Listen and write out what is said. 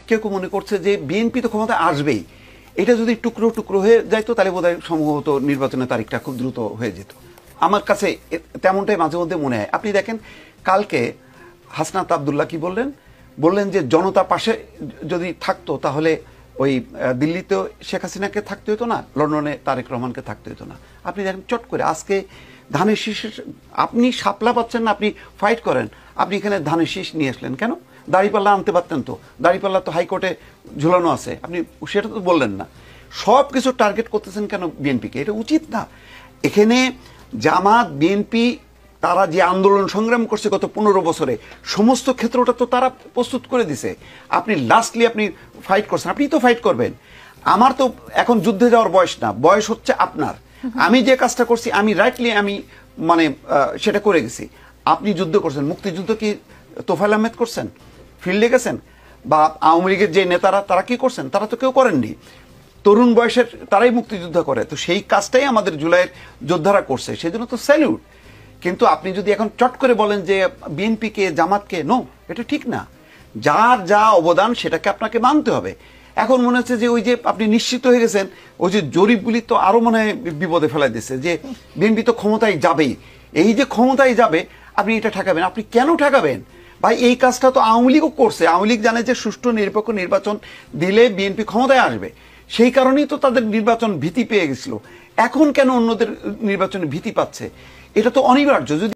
কেউ কেউ মনে করছে যে বিএনপি তো ক্ষমতায় আসবেই, এটা যদি টুকরো টুকরো হয়ে যাইতো তাহলে বোধহয় সম্ভবত নির্বাচনের তারিখটা খুব দ্রুত হয়ে যেত। আমার কাছে তেমনটাই মাঝে মধ্যে মনে হয়। আপনি দেখেন কালকে হাসনাত আব্দুল্লাহ কি বললেন যে জনতা পাশে যদি থাকতো তাহলে ওই দিল্লিতেও শেখ হাসিনাকে থাকতে হতো না, লন্ডনে তারেক রহমানকে থাকতে হতো না। আপনি দেখেন চট করে আজকে ধানের শীষ, আপনি শাপলা পাচ্ছেন না, আপনি ফাইট করেন, আপনি এখানে ধানের শীষ নিয়ে আসলেন কেন? দাড়িপাল্লা আনতে পারতেন তো, দাড়িপাল্লা তো হাইকোর্টে ঝুলানো আছে, আপনি সেটা তো বললেন না। সব কিছু টার্গেট করতেছেন কেন বিএনপিকে? এটা উচিত না। এখানে জামাত বিএনপি তারা যে আন্দোলন সংগ্রাম করছে গত 15 বছরে, সমস্ত ক্ষেত্রটা তো তারা প্রস্তুত করে দিছে। আপনি লাস্টলি আপনি ফাইট করছেন, আপনি তো ফাইট করবেন। আমার তো এখন যুদ্ধে যাওয়ার বয়স না, বয়স হচ্ছে আপনার। আমি যে কাজটা করছি আমি রাইটলি আমি মানে সেটা করে গেছি। আপনি যুদ্ধ করছেন, মুক্তিযুদ্ধ কি তোফায়েল আহমেদ করছেন? ফিল্ডে গেছেন? বা আওয়ামী লীগের যে নেতারা তারা কি করছেন? তারা তো কেউ করেননি। তরুণ বয়সের তারাই মুক্তিযুদ্ধ করে, তো সেই কাজটাই আমাদের জুলাইয়ের যোদ্ধারা করছে, সেই জন্য তো স্যালিউট। কিন্তু আপনি যদি এখন চট করে বলেন যে বিএনপিকে জামাতকে, নো, এটা ঠিক না। যার যা অবদান সেটাকে আপনাকে মানতে হবে। এখন মনে হচ্ছে যে ওই যে আপনি নিশ্চিত হয়ে গেছেন, ওই যে জরিপগুলি তো আরো মনে হয় বিপদে ফেলাই দিচ্ছে যে বিএনপি তো ক্ষমতায় যাবেই। এই যে ক্ষমতায় যাবে আপনি এটা ঠেকাবেন, আপনি কেন ঠেকাবেন ভাই? এই কাজটা তো আওয়ামী লীগও করছে। আওয়ামী লীগ জানে যে সুষ্ঠু নিরপেক্ষ নির্বাচন দিলে বিএনপি ক্ষমতায় আসবে, সেই কারণেই তো তাদের নির্বাচন ভীতি পেয়ে গেছিল। এখন কেন অন্যদের নির্বাচনে ভীতি পাচ্ছে? এটা তো অনিবার্য। যদি